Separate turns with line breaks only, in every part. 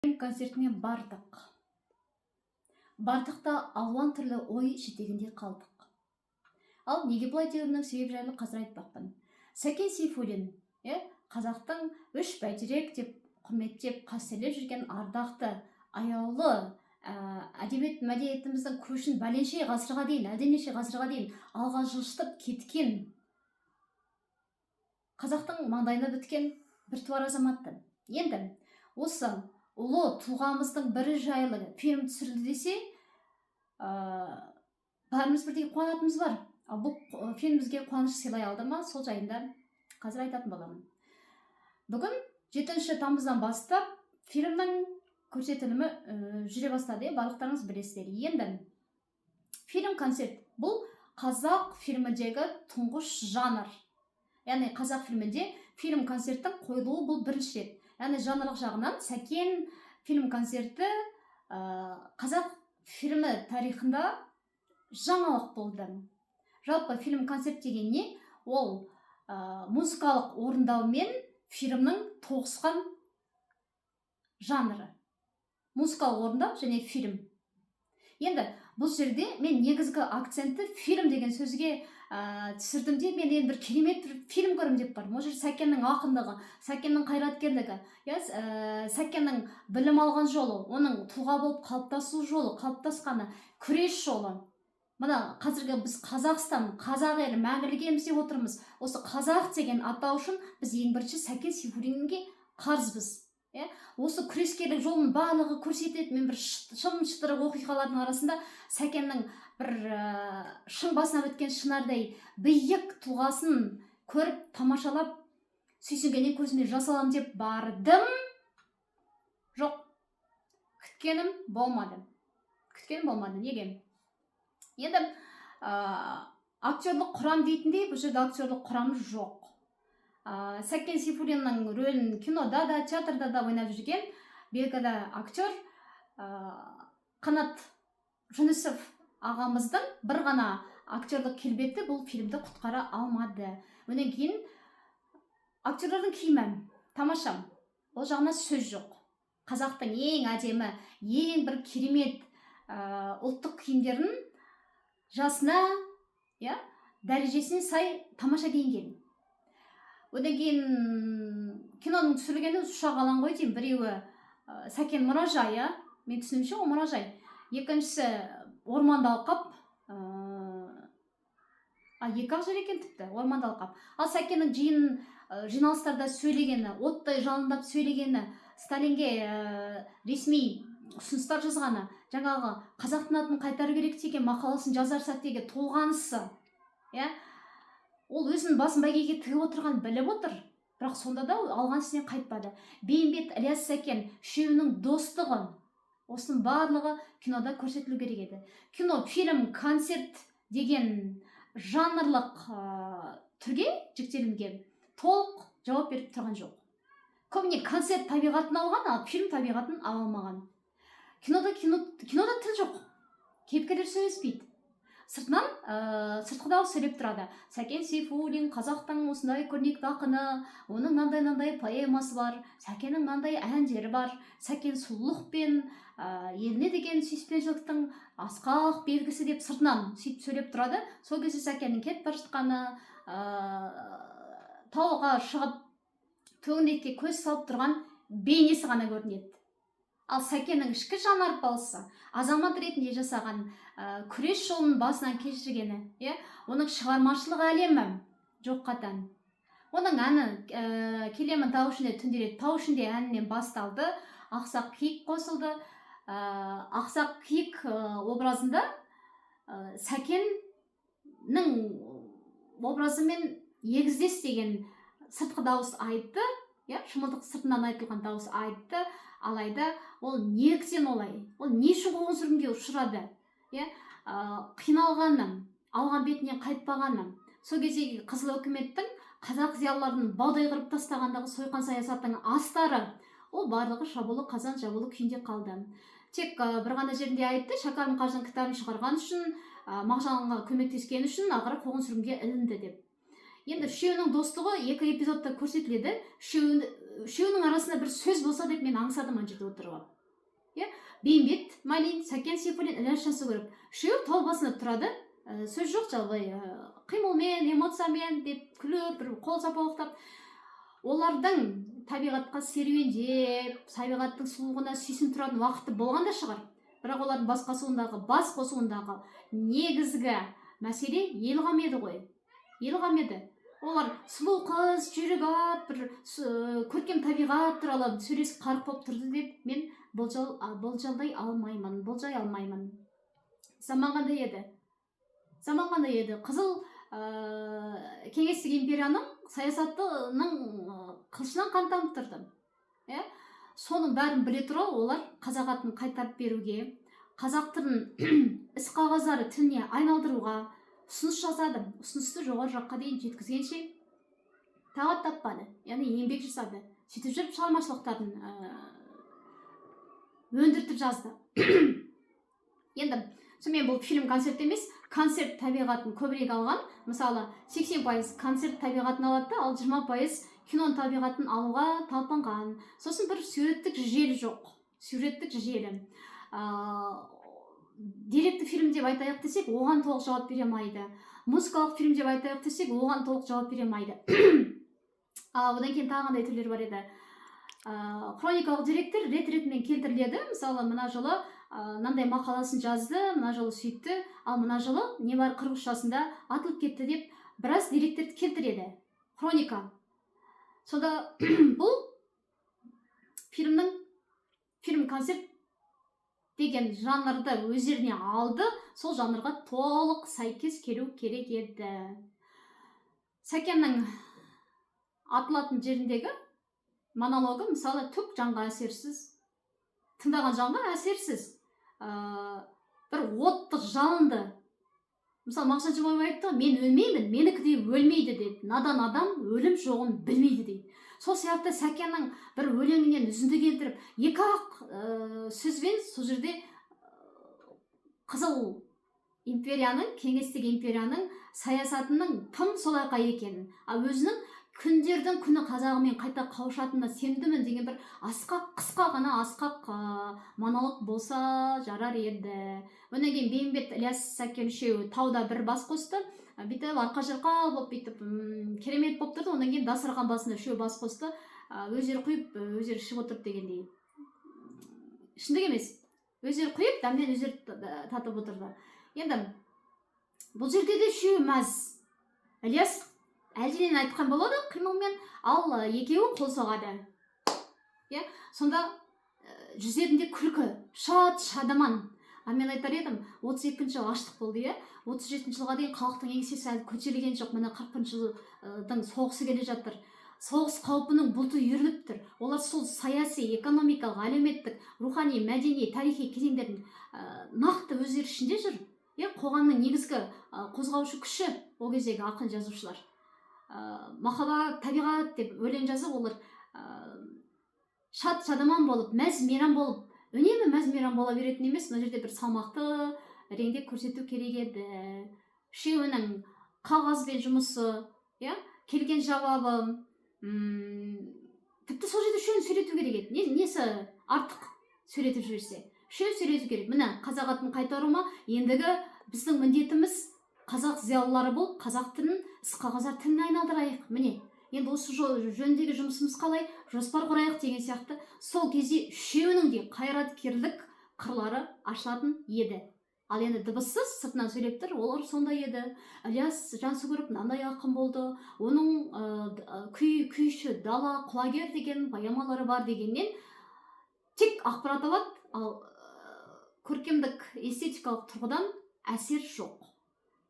концертіне бардық. Бардықта алуан түрлі ой жетегінде қалдық. Ал неге бұлай деуімнің себеп жайлы қазір айтпақпын. Сәкен Сейфуллин, қазақтың үш бәйтерек деп құрметтеп қастерлеп жүрген ардақты, аяулы, әдебиет мәдениетіміздің көшін бәленше ғасырға дейін, әлденеше ғасырға дейін алға жылжытып кеткен, қазақтың маңдайына біткен біртуар азаматты. Енді осы ұлы тұлғамыздың бірі жайлы фильм түсірілді десе, бәріміз бірдей қуанатынымыз бар. Ал бұл фильм бізге қуаныш сыйлай алды ма, сол жайында қазір айтатын боламын. Бүгін 7 тамыздан бастап фильмнің көрсетілімі жүре бастады, барлықтарыңыз білесіздер. Енді фильм-концерт бұл қазақ фильміндегі тұңғыш жанр. Яғни қазақ фильмінде фильм-концерттің қойылуы бұл бірінші рет. Яғни жанрлық жағынан Сәкен фильм-концерті қазақ фильмі тарихында жаңалық болды. Жалпы фильм-концерт деген не? Ол музыкалық орындаумен фильмнің тоғысқан жанры. Музыкалық орындау және фильм. Енді бұл жерде мен негізгі акцентті фильм деген сөзге түсірдім де, мен енді бір керемет фильм көрім деп бар. Может, Сәкеннің ақындығы, Сәкеннің қайраткерлігі, Сәкеннің білім алған жолы, оның тұлға болып қалыптасу жолы, қалыптасқаны, күрес жолы. Мына қазіргі біз Қазақстан, қазақ елі мәңгілік еліміз деп отырмыз. Осы қазақ деген атау үшін біз ең бірінші Сәкен Сейфуллинге қарызбыз. Осы күрескерлік жолын барлығы көрсетеді. Мен бір шым-шытырық оқиғалардың арасында Сәкеннің бір шың басына біткен шынардай биік тұлғасын көріп, тамашалап, сүйсінгеннен көзіме жас аламын деп бардым. Жоқ, күткенім болмады. Неге? Енді актерлік құрам дейтіндей, бұл жерде актерлік құрам жоқ. Сәкен Сейфуллиннің рөлін кинода да, театрда да ойнап жүрген белгілі актер Қанат Жүнісов ағамыздың бір ғана актерлік келбеті бұл фильмді құтқара алмады. Онан кейін актерлердің киімі тамаша, ол жағына сөз жоқ. Қазақтың ең әдемі, ең бір керемет ұлттық киімдерін жасына, дәрежесіне сай тамаша киінген. Одан кейін киноның түсірілгені ұшақ алаң ғой деймін. Біреуі Сәкен мұражайы, мен түсінімше ол мұражай. Екіншісі орманды алқап, екі-ақ жер екен тіпті, орманды алқап. Ал Сәкеннің жиналыстарда сөйлегені, оттай жалындап сөйлегені, Сталинге ресми ұсыныстар жазғаны, жаңағы қазақтың атын қайтару керек деген мақаласын жазар сәттегі толғанысы, ол өзінің басын бәйгеге тігіп отырған біліп отыр, бірақ сонда да алған ісінен қайтпады. Бейімбет, Ілияс Сәкен үшеуінің достығы, осының барлығы кинода көрсетілу керек еді. Кино, фильм, концерт деген жанрлық түрге жіктелінген толық жауап беріп тұрған жоқ. Көбіне концерт табиғатын алған, ал фильм табиғатын ала алмаған. Кинода тіл жоқ, кейіпкерлер сөйлеспейді. Сыртқы дауыс сөйлеп тұрады. Сәкен Сейфуллин қазақтың осындай көрнекті ақыны, оның мынандай поэмасы бар, Сәкеннің мынандай әндері бар. Сәкен сұлулықпен, еліне деген сүйіспеншіліктің асқақ белгісі деп сыртынан сөйтіп сөйлеп тұрады. Сол кезде Сәкеннің кетіп бара жатқаны, тауға шығып төңірекке көз салып тұрған бейнесі ғана көрінеді. Ал Сәкеннің ішкі жан арпалысы, азамат ретінде жасаған күрес жолын басынан кешіргені, оның шығармашылық әлемі жоқ қатан. Оның әні келемін тау ішінде түнделет, тау ішінде әнінен басталды, Ақсақ киік қосылды. Ақсақ киік образында Сәкеннің образымен егіздес деген сыртқы дауыс айтты, шымылдық сыртынан айтылған дауыс айтты. Алайда ол неліктен олай? Ол не үшін қуғын-сүргінге ұшырады? Қиналғаны, алған бетінен қайтпағаны, сол кездегі қызыл өкіметтің қазақ зиялыларын баудай қырып тастағандағы сойқан саясаттың астары, ол барлығы шабулы қазан жабулы күйінде қалды. Тек бір ғана жерінде айтты, Шәкәрім қажының кітабын шығарған үшін, Мағжанға көмектескен үшін ақыры қуғын-сүргінге ілінді деп. Енді үшеуінің достығы екі эпизодта көрсетіледі. үшеуінің арасында бір сөз болса деп мен аңсадым ана жерде отырып алып. Бейімбет Майлин, Сәкен Сейфуллин, Ілияс Жансүгіров үшеуі тау басында тұрады, сөз жоқ, жалғай қимылмен, эмоциямен деп күліп, бір қол шапалақтап, олардың табиғатқа серуендеп, табиғаттың сұлулығына сүйсініп тұратын уақыты болған да шығар. Бірақ олардың бас қосуындағы негізгі мәселе елғам еді ғой. Елғам еді. Олар сұлу қыз, жүйрік ат, бір көркем табиғат туралы сөйлесіп қарық болып тұрды деп мен болжай алмаймын. Заман қандай еді. Қызыл кеңестік империяның саясатының қылышынан қан тамып тұрды. Соның бәрін біле тұра олар қазақ атын қайтарып беруге, қазақ тілін іс қағаздары тіліне айналдыруға ұсыныс жазады. Ұсынысты жоғары жаққа дейін жеткізгенше тағат таппады, яғни еңбек жасады. Сөйтіп жүріп шығармашылықтарын өндіртіп жазды. Енді сонымен бұл фильм концерт емес, концерт табиғатын көбірек алған. Мысалы 80% концерт табиғатын алады, ал 20% киноның табиғатын алуға талпынған. Сосын бір суреттік желі жоқ. Суреттік желі. Деректі фильм деп айтайық десек, оған толық жауап бере алмайды. Музыкалық фильм деп айтайық десек, оған толық жауап бере алмайды. Одан кейін тағы қандай түрлер бар еді. Хроникалық деректер рет-ретімен келтіріледі. Мысалы, мына жылы мынандай мақаласын жазды, мына жылы сөйтті, ал мына жылы небары 40 жасында атылып кетті деп біраз деректерді келтіреді. Хроника. Сонда бұл фильм-концерт деген жанрды өздеріне алды, сол жанрға толық сәйкес келу керек еді. Сәкеннің атылатын жеріндегі монологы мысалы түк жанға әсерсіз, тыңдаған жанға әсерсіз, бір отты жалынды. Мысалы Мағжан Жұмабаев айтты, мен өлмеймін, менікідей өлмейді дейді. Надан адам өлім жоғын білмейді дейді. Сол сияқты Сәкеннің бір өлеңінен үзінді келтіріп, екі-ақ сөзбен сол жерде қызыл империяның, кеңестік империяның саясатының тым солайқа екенін, өзінің күндердің күні қазағымен қайта қауышатынына сенімдімін деген бір қысқа ғана монолог болса жарар еді. Онан кейін Бейімбет, Ілияс, Сәкен үшеуі тауда бір бас қосты. Бүйтіп арқа-жарқа болып бүйтіп керемет болып тұрды. Онан кейін дастархан басында үшеуі бас қосты. Өздері құйып, өздері ішіп отырды дегендей. Шындық емес. Өздері құйып, дәмнен өздері татып отырды. Енді бұл жерде де үшеуі мәз. Ілияс әлденен айтқан болады қимылмен, ал екеуі қол соғады. Сонда жүзерінде күлкі, шадыман. Мен айтар едім, 32-ші жыл аштық болды, 37-ші жылға дейін халықтың еңсесі әлі көтерілген жоқ. Міне 40-ші жылдың соғысы келе жатыр. Соғыс қаупінің бұлты үйіріліп тұр. Олар сол саяси, экономикалық, әлеуметтік, рухани, мәдени, тарихи кезеңдердің нақты өздері ішінде жүр. Қоғамның негізгі қозғаушы күші ол кездегі ақын жазушылар. Махаббат, табиғат деп өлең жазып, олар шадыман болып, мәз-мейрам болып, үнемі мәз-мейрам бола беретін емес, мына жерде бір салмақты реңде көрсету керек еді. Үшеуінің қағазбен жұмысы, келген жауабы, тіпті сол жерде үшеуін сөйлету керек еді. Несі артық сөйлетіп жүрсе? Үшеуін сөйлету керек. Міне, қазақ атын қайтару ма? Ендігі біздің міндетіміз қазақ зиялылары болып, қазақ тілін іс қағаздар тіліне айналдырайық. Міне, енді осы жөніндегі жұмысымыз қалай, жоспар құрайық деген сияқты. Сол кезде үшеуінің де қайраткерлік қырлары ашылатын еді. Ал енді дыбыссыз сыртынан сөйлеп тұр, олар сондай еді. Ілияс Жансүгіров мынандай ақын болды, оның күйші, дала, құлагер деген поэмалары бар дегеннен тек ақпарат алады, ал көркемдік эстетикалық тұрғыдан әсер жоқ.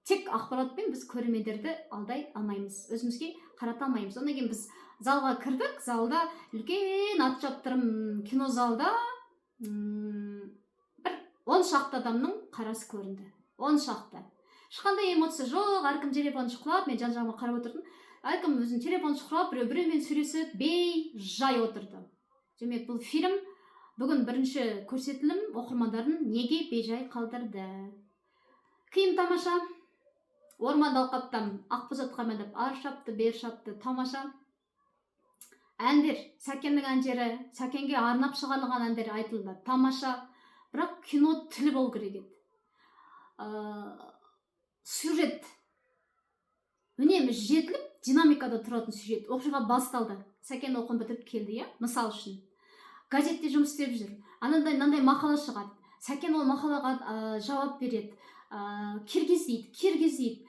Тек ақпаратпен біз көрермендерді алдай алмаймыз, өзімізге қарата алмаймыз. Одан кейін біз залға кірдік, залда үлкен ат шаптырым кинозалда бір 10 шақты адамның қарасы көрінді. 10 шақты. Ешқандай эмоция жоқ, әркім телефон шұқылап, мен жан-жағыма қарап отырдым. Әркім өзінің телефон шұқылап, біреумен сөйлесіп, бей-жай отырды. Демек, бұл фильм бүгін бірінші көрсетілім оқырмандарын неге бей-жай қалдырды? Киім тамаша. Орманды алқаптан ақбоз атқа мініп, ар шапты, бер шапты, тамаша. әндер, Сәкеннің әндері, Сәкенге арнап шығарылған әндер айтылды, тамаша. Бірақ кино тілі болу керек еді. Сюжет үнемі жетіліп, динамикада тұратын сюжет. Оқиға басталды. Сәкен оқуын бітіріп келді, мысал үшін. Газетте жұмыс істеп жүр. Анандай мақала шығады. Сәкен ол мақалаға жауап береді. Киргиз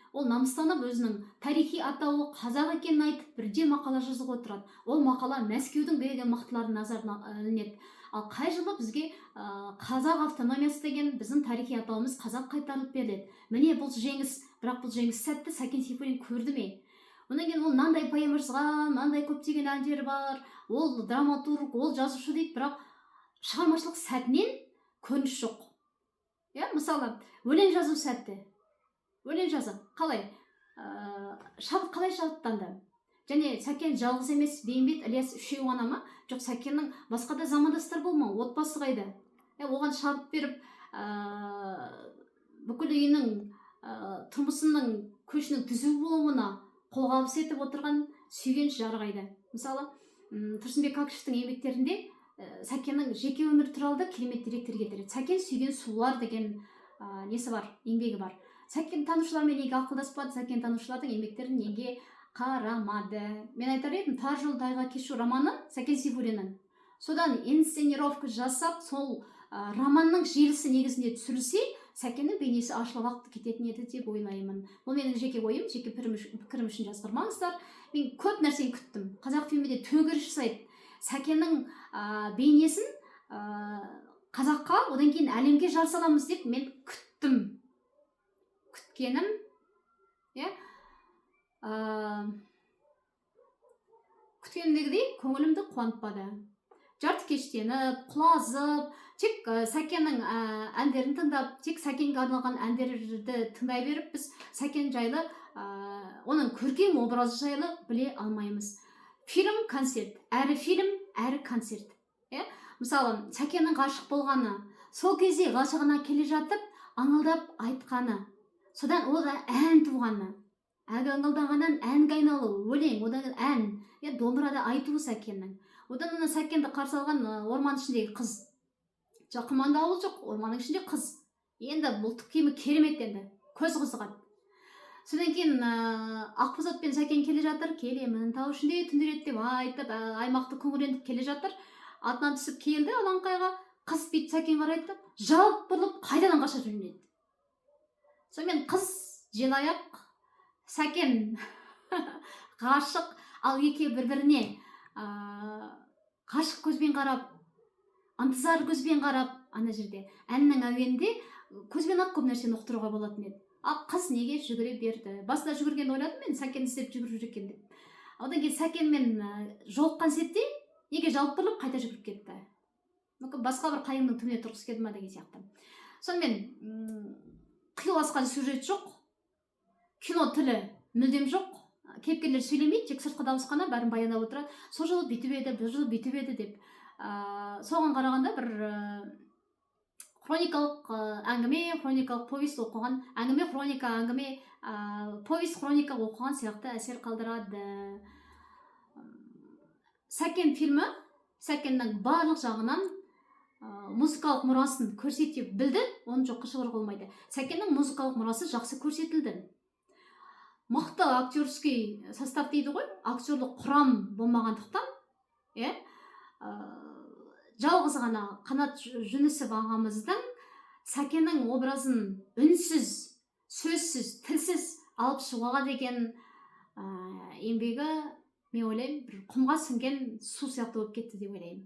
Ол намыстанып өзінің тарихи атауы қазақ екенін айтып, бірде мақала жазып отырады. Ол мақала Мәскеудің деген мықтылардың назарына ілінеді. Ал қай жылы бізге қазақ автономиясы деген біздің тарихи атауымыз қазақ қайтарылып беріледі. Міне бұл жеңіс, бірақ бұл жеңіс сәтті Сәкен Сейфуллин көрді ме? Онан кейін ол мынандай поэма жазған, мынандай көптеген әндері бар, ол драматург, ол жазушы дейді, бірақ шығармашылық сәтінен көрініс жоқ. Мысалы, өлең жазу сәтті. Өлең жазу қалай? Қалай шабыттанды? Және Сәкен жалғыз емес, Бейімбет, Ілияс үшеу ғана ма? Жоқ, Сәкеннің басқа да замандастар болма, отбасы қайда? Оған шабыт беріп, бүкіл үйінің тұрмысының көшінің түзу болуына қолғабыс етіп отырған сүйген жары қайда? Мысалы, Тұрсынбек Кәкішевтің еңбектерінде Сәкеннің жеке өмірі туралы да керемет деректер келтіреді. Сәкен сүйген сулар деген несі бар, еңбегі бар. Сәкен танушылармен неге ақылдаспады, Сәкен танушылардың еңбектерін неге қарамады. Мен айтар едім, Тар жол тайға кешу романы Сәкен Сейфуллиннің. Содан инсценировка жасап, сол романның желісі негізінде түсірілсе, Сәкеннің бейнесі ашылып уақыт кететін еді деп ойлаймын. Бұл менің жеке ойым, жеке пікірім үшін жазғырмаңыздар. Мен көп нәрсені күттім. Қазақ фильмінде төңкеріс жасайды. Сәкеннің бейнесін қазаққа, одан кейін әлемге жар саламыз деп мен күттім. Күткенім, күткенімдегідей көңілімді қуантпады. Жарты кештеніп, құлазып, тек Сәкеннің әндерін тыңдап, тек Сәкенге арналған әндерді тыңдай беріп, біз Сәкен жайлы, оның көркем образы жайлы біле алмаймыз. Фильм, концерт, әрі концерт. Мысалы, Сәкеннің ғашық болғаны, сол кезде ғашығына келе жатып, аңылдап айтқаны, содан ода ән туғаны, аңылдағаннан әнге айналу, өлең, одан ән, домбырада айтуы Сәкеннің. Одан Сәкенді қарсы алған орман ішіндегі қыз. Жақыманда ауыл жоқ, орманның ішінде қыз. Енді бұлтық киімі керемет енді, көз қызығады. Содан кейін Ақбозатпен Сәкен келе жатыр, келемін тау ішінде түндерет деп айтып, аймақты күңірентіп келе жатыр. Атынан түсіп келді алаңқайға, қыз бет Сәкен қарайды, жалп бұрылып қайдадан қаша жөнеледі. Сонымен қыз желаяқ, Сәкен ғашық, ал екеуі бір-біріне ғашық көзбен қарап, ынтызар көзбен қарап, ана жерде әннің әуенінде көзбен ақ көп нәрсені ұқтыруға болатын еді. Ал қыз неге жүгіре берді? Басында жүгіргенді ойладым мен, Сәкен іздеп жүгіріп жүр екен деп. Одан кейін Сәкенмен жолыққан сәтте неге жалп бұрылып қайта жүгіріп кетті? Мүмкін басқа бір қайыңның түбіне тұрғысы келді ма деген сияқты. Сонымен қиюласқан сюжет жоқ, кино тілі мүлдем жоқ, кейіпкерлер сөйлемейді, тек сыртқы дауыс қана бәрін баяндап отырады. Сол жылы бүйтіп еді, бұл жылы бүйтіп еді деп. Соған қарағанда бір хроникалық әңгіме, хроникалық повесть оқыған, әңгіме, хроника, әңгіме, повесть, хроника оқыған сияқты әсер қалдырады. Сәкен фильмі Сәкеннің барлық жағынан музыкалық мұрасын көрсете білді, оны жоққа шығаруға болмайды. Сәкеннің музыкалық мұрасы жақсы көрсетілді. Мықты актерский состав дейді ғой, актерлік құрам болмағандықтан, жалғыз ғана Қанат Жүнісов ағамыздың Сәкеннің образын үнсіз, сөзсіз, тілсіз алып шығуға деген еңбегі, мен ойлаймын, бір құмға сіңген су сияқты болып кетті деп ойлаймын.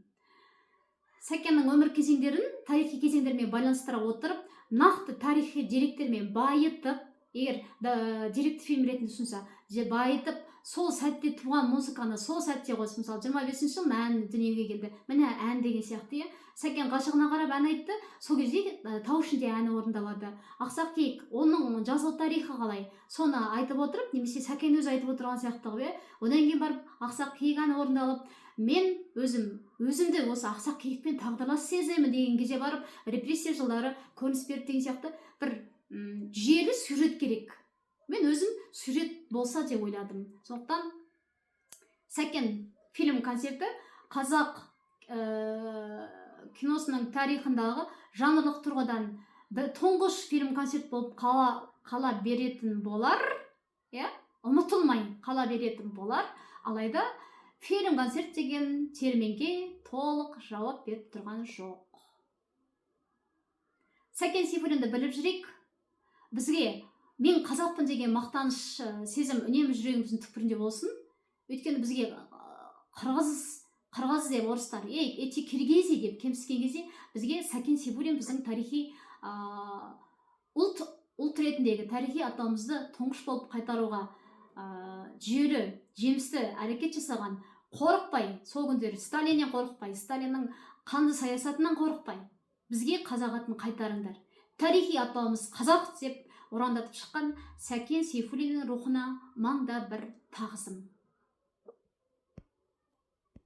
Сәкеннің өмір кезеңдерін тарихи кезеңдермен байланыстыра отырып, нақты тарихи деректермен байытып, егер деректі фильм ретінде ұсынса, байытып, сол сәтте туған музыканы сол сәтте қосып, мысалы 25-ші жылы ән дүниеге келді. Міне ән деген сияқты, Сәкен ғашығына қарап ән айтты, сол кезде тау ішінде әні орындалады. Ақсақ киік, оның жазылу тарихы қалай, соны айтып отырып, немесе Сәкен өзі айтып отырған сияқты ғой. Одан кейін барып Ақсақ киік әні орындалып, мен өзімді осы Ақсақ киікпен тағдырлас сеземін деген кезде барып, репрессия жылдары көрініс берді деген сияқты бір жүйелі сюжет керек. Мен өзім сюжет болса деп ойладым. Сондықтан Сәкен фильм концерті қазақ киносының тарихындағы жанрлық тұрғыдан тұңғыш фильм концерт болып қала беретін болар, ұмытылмай қала беретін болар. Алайда фильм концерт деген терминге толық жауап беріп тұрған жоқ. Сәкен Сейфуллинді біліп жүрейік. Бізге мен қазақпын деген мақтаныш сезім үнемі жүрегіміздің түкпірінде болсын. Өйткені бізге қырғыз деп орыстар, эти киргизи деп кемсіткен кезде, бізге Сәкен Сейфуллин біздің тарихи ұлт ретіндегі тарихи атауымызды тұңғыш болып қайтаруға жүйелі, жемісті әрекет жасаған, қорықпай, сол күндері Сталиннен қорықпай, Сталиннің қанды саясатынан қорықпай, бізге қазақ атын қайтарыңдар. Тарихи атауымыз қазақ деп ұрандатып шыққан Сәкен Сейфуллиннің рухына маңда бір тағзым.